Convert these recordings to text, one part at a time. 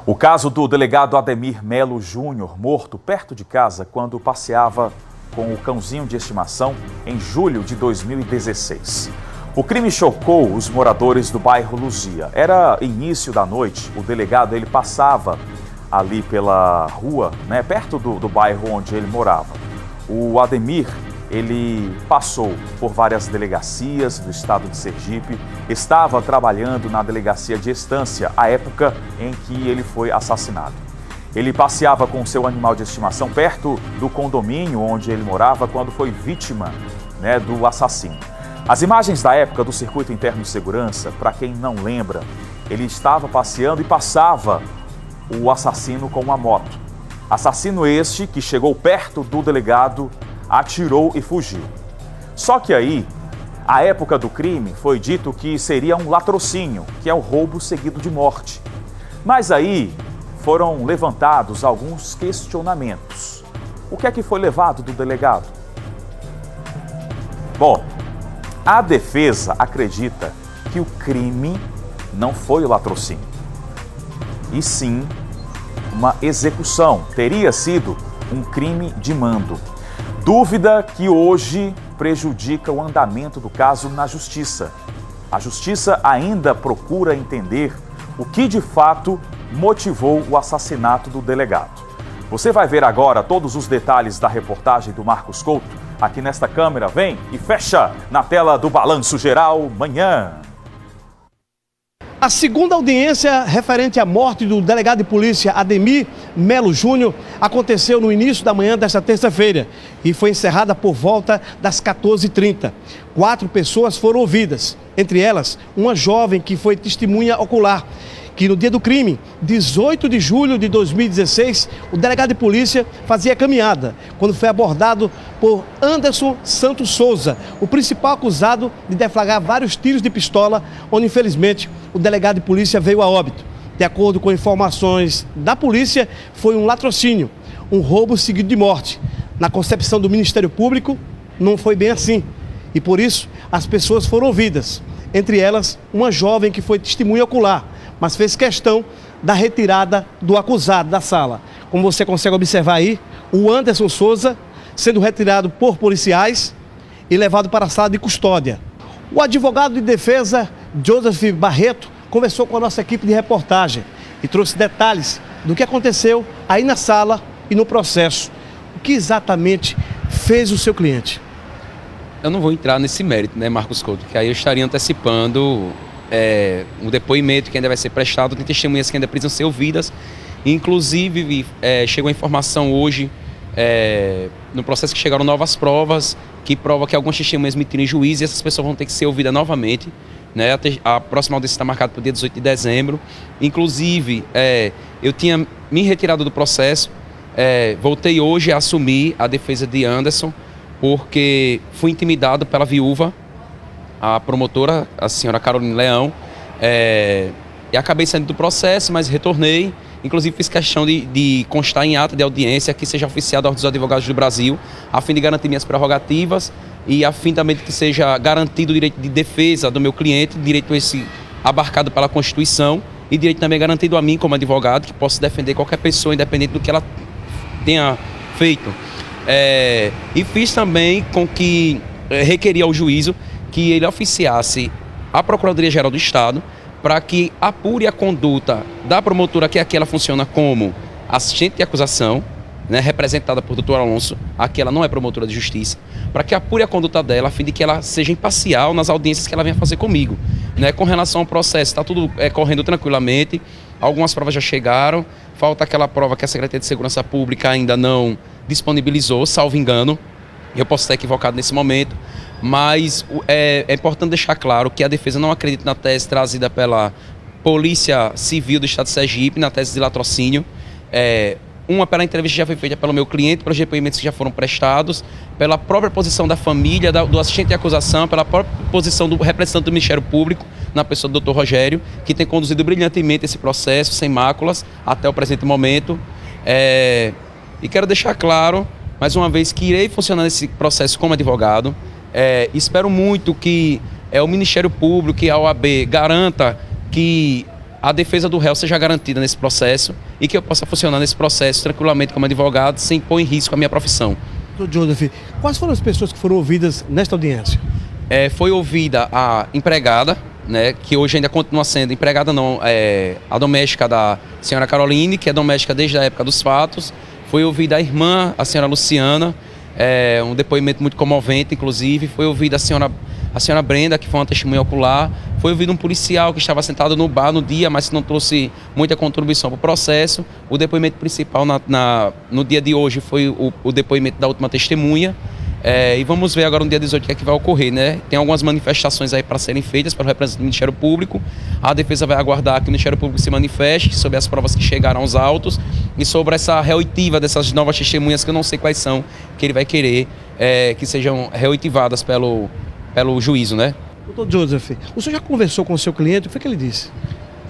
O caso do delegado Ademir Melo Júnior, morto perto de casa quando passeava com o cãozinho de estimação em julho de 2016. O crime chocou os moradores do bairro Luzia. Era início da noite, o delegado passava ali pela rua, perto do bairro onde ele morava. O Ademir, ele passou por várias delegacias do estado de Sergipe, estava trabalhando na delegacia de Estância, à época em que ele foi assassinado. Ele passeava com seu animal de estimação perto do condomínio onde ele morava quando foi vítima, do assassino. As imagens da época do circuito interno de segurança, para quem não lembra, ele estava passeando e passava o assassino com uma moto. Assassino este que chegou perto do delegado, atirou e fugiu. Só que aí, à época do crime, foi dito que seria um latrocínio, que é o roubo seguido de morte. Mas aí foram levantados alguns questionamentos. O que é que foi levado do delegado? Bom, a defesa acredita que o crime não foi o latrocínio, e sim uma execução. Teria sido um crime de mando. Dúvida que hoje prejudica o andamento do caso na Justiça. A Justiça ainda procura entender o que de fato motivou o assassinato do delegado. Você vai ver agora todos os detalhes da reportagem do Marcos Couto aqui nesta câmera. Vem e fecha na tela do Balanço Geral Manhã. A segunda audiência referente à morte do delegado de polícia Ademir Melo Júnior aconteceu no início da manhã desta terça-feira e foi encerrada por volta das 14h30. 4 pessoas foram ouvidas, entre elas uma jovem que foi testemunha ocular, que no dia do crime, 18 de julho de 2016, o delegado de polícia fazia caminhada, quando foi abordado por Anderson Santos Souza, o principal acusado de deflagrar vários tiros de pistola, onde infelizmente o delegado de polícia veio a óbito. De acordo com informações da polícia, foi um latrocínio, um roubo seguido de morte. Na concepção do Ministério Público, não foi bem assim. E por isso, as pessoas foram ouvidas, entre elas uma jovem que foi testemunha ocular, mas fez questão da retirada do acusado da sala. Como você consegue observar aí, o Anderson Souza sendo retirado por policiais e levado para a sala de custódia. O advogado de defesa, Joseph Barreto, conversou com a nossa equipe de reportagem e trouxe detalhes do que aconteceu aí na sala e no processo. O que exatamente fez o seu cliente? Eu não vou entrar nesse mérito, Marcos Couto, que aí eu estaria antecipando um depoimento que ainda vai ser prestado, tem testemunhas que ainda precisam ser ouvidas. Inclusive, chegou a informação hoje, no processo, que chegaram novas provas, que prova que algumas testemunhas mentiram em juízo e essas pessoas vão ter que ser ouvidas novamente. A próxima audiência está marcada para o dia 18 de dezembro. Inclusive, eu tinha me retirado do processo, voltei hoje a assumir a defesa de Anderson, porque fui intimidado pela viúva, a promotora, a senhora Carolina Leão, e acabei saindo do processo, mas retornei. Inclusive fiz questão de constar em ata de audiência que seja oficiado aos advogados do Brasil, a fim de garantir minhas prerrogativas e a fim também de que seja garantido o direito de defesa do meu cliente, direito esse abarcado pela Constituição e direito também garantido a mim como advogado, que posso defender qualquer pessoa, independente do que ela tenha feito. E fiz também com que requeria ao juízo que ele oficiasse a Procuradoria-Geral do Estado para que apure a conduta da promotora, que aqui ela funciona como assistente de acusação, representada por Dr. Alonso, aqui ela não é promotora de justiça, para que apure a conduta dela, a fim de que ela seja imparcial nas audiências que ela venha fazer comigo. Com relação ao processo, está tudo correndo tranquilamente, algumas provas já chegaram, falta aquela prova que a Secretaria de Segurança Pública ainda não disponibilizou, salvo engano, eu posso estar equivocado nesse momento, mas é importante deixar claro que a defesa não acredita na tese trazida pela Polícia Civil do Estado de Sergipe, na tese de latrocínio. Uma pela entrevista que já foi feita pelo meu cliente, pelos depoimentos que já foram prestados, pela própria posição da família, do assistente de acusação, pela própria posição do representante do Ministério Público, na pessoa do Dr. Rogério, que tem conduzido brilhantemente esse processo, sem máculas, até o presente momento. E quero deixar claro, mais uma vez, que irei funcionar nesse processo como advogado. Espero muito que o Ministério Público e a OAB garanta que a defesa do réu seja garantida nesse processo e que eu possa funcionar nesse processo tranquilamente como advogado, sem pôr em risco a minha profissão. Doutor Joseph, quais foram as pessoas que foram ouvidas nesta audiência? Foi ouvida a empregada, né, que hoje ainda continua sendo empregada, não, a doméstica da senhora Caroline, que é doméstica desde a época dos fatos. Foi ouvida a irmã, a senhora Luciana, um depoimento muito comovente, inclusive. Foi ouvida a senhora Brenda, que foi uma testemunha ocular. Foi ouvido um policial que estava sentado no bar no dia, mas que não trouxe muita contribuição para o processo. O depoimento principal no dia de hoje foi o depoimento da última testemunha. E vamos ver agora no dia 18 o que é que vai ocorrer, né? Tem algumas manifestações aí para serem feitas pelo representante do Ministério Público. A defesa vai aguardar que o Ministério Público se manifeste sobre as provas que chegaram aos autos e sobre essa reoitiva dessas novas testemunhas, que eu não sei quais são, que ele vai querer que sejam reoitivadas pelo juízo, né? Doutor Joseph, o senhor já conversou com o seu cliente? O que foi que ele disse?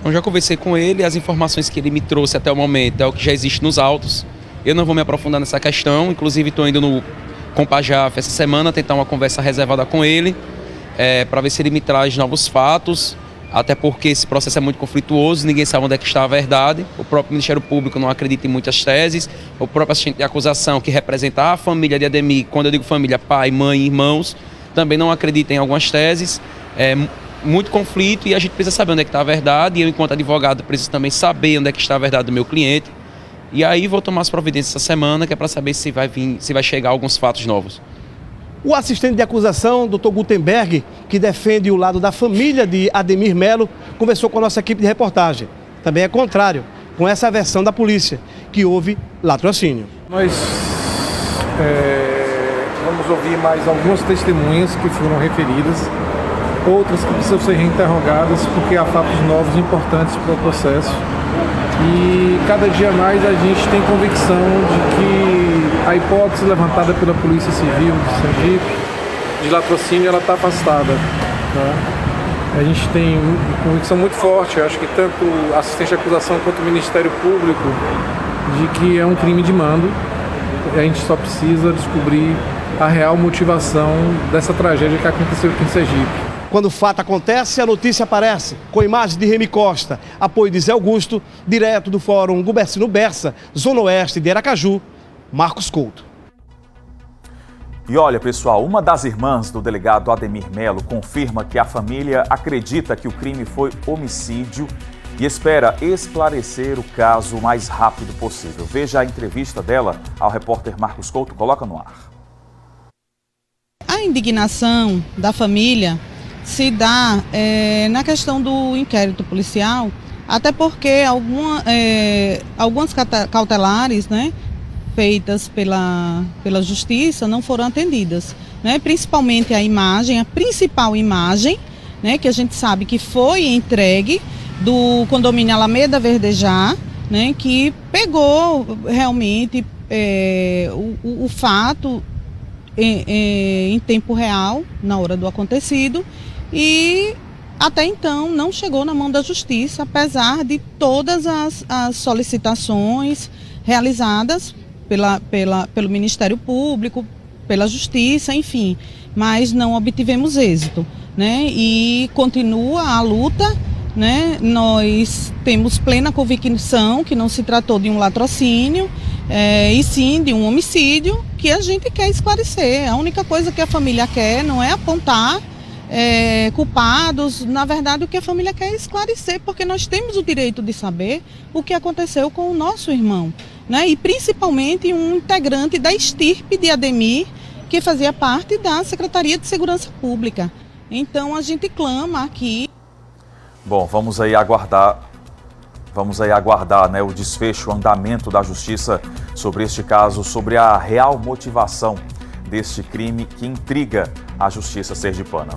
Eu já conversei com ele, as informações que ele me trouxe até o momento é o que já existe nos autos. Eu não vou me aprofundar nessa questão, inclusive estou indo no Compajaf essa semana tentar uma conversa reservada com ele, para ver se ele me traz novos fatos, até porque esse processo é muito conflituoso, ninguém sabe onde é que está a verdade. O próprio Ministério Público não acredita em muitas teses, o próprio assistente de acusação, que representa a família de Ademir, quando eu digo família, pai, mãe e irmãos, também não acredita em algumas teses. Muito conflito e a gente precisa saber onde é que está a verdade, e eu, enquanto advogado, preciso também saber onde é que está a verdade do meu cliente. E aí vou tomar as providências essa semana, que é para saber se vai chegar alguns fatos novos. O assistente de acusação, Dr. Gutenberg, que defende o lado da família de Ademir Melo, conversou com a nossa equipe de reportagem. Também é contrário, com essa versão da polícia, que houve latrocínio. Nós vamos ouvir mais algumas testemunhas que foram referidas, outras que precisam ser reinterrogadas, porque há fatos novos importantes para o processo. E cada dia mais a gente tem convicção de que a hipótese levantada pela Polícia Civil de Sergipe de latrocínio, ela está afastada, tá? A gente tem convicção muito forte, acho que tanto a assistente de acusação quanto o Ministério Público, de que é um crime de mando. A gente só precisa descobrir a real motivação dessa tragédia que aconteceu aqui em Sergipe. Quando o fato acontece, a notícia aparece, com imagem de Remy Costa, apoio de Zé Augusto, direto do Fórum Gumercino Bessa, Zona Oeste de Aracaju, Marcos Couto. E olha, pessoal, uma das irmãs do delegado Ademir Melo confirma que a família acredita que o crime foi homicídio e espera esclarecer o caso o mais rápido possível. Veja a entrevista dela ao repórter Marcos Couto, coloca no ar. A indignação da família se dá na questão do inquérito policial, até porque algumas cautelares, né, feitas pela justiça não foram atendidas, né, principalmente a principal imagem, né, que a gente sabe que foi entregue do condomínio Alameda Verdejá, né, que pegou realmente o fato em tempo real, na hora do acontecido, e até então não chegou na mão da justiça, apesar de todas as solicitações realizadas pelo Ministério Público, pela Justiça, enfim, mas não obtivemos êxito, né? E continua a luta, né? Nós temos plena convicção que não se tratou de um latrocínio, e sim de um homicídio que a gente quer esclarecer. A única coisa que a família quer não é apontar culpados. Na verdade, o que a família quer é esclarecer, porque nós temos o direito de saber o que aconteceu com o nosso irmão, né? E principalmente um integrante da estirpe de Ademir, que fazia parte da Secretaria de Segurança Pública. Então a gente clama aqui. Bom, vamos aí aguardar, né, o desfecho, o andamento da justiça sobre este caso, sobre a real motivação deste crime que intriga a justiça sergipana.